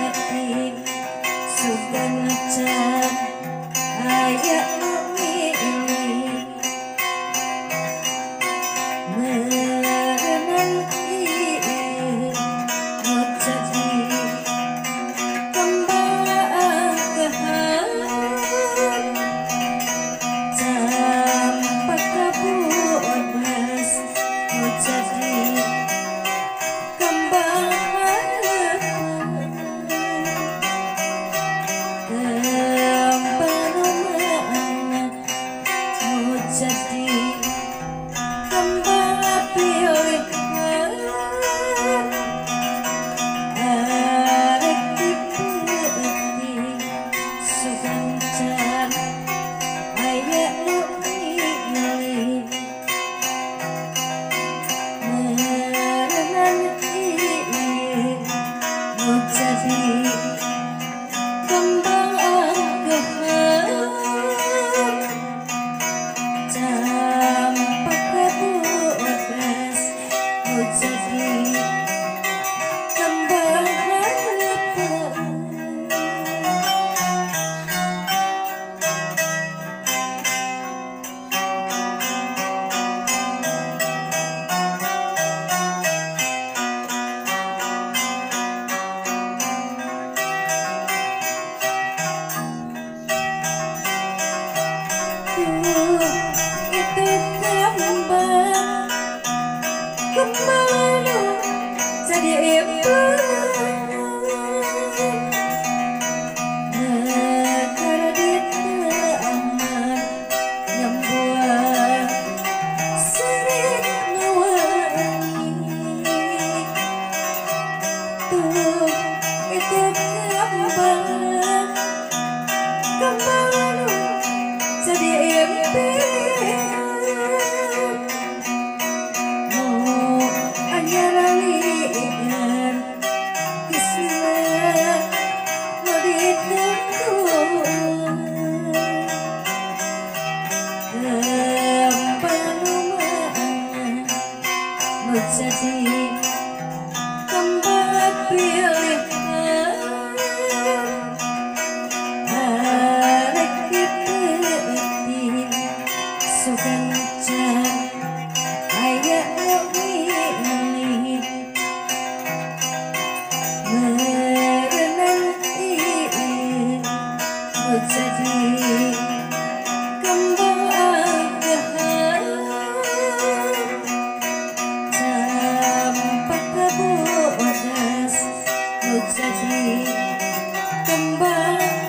hati suka ngecap ayat milih merenang jadi kembang kehan tanpa kabunas jadi kembang jadi kembang pilih arek dipeti sugancan ayat lu milih merenang jadi kembang jadi kembang itu kembali jadi ibu negara dia aman nyembuah serit nuwangi tuh itu kembali jadi ibu jadi kembang pilih arek dipeti sugancan ayat milih merenang jadi kembang kehan tanpa kabunas jadi kembang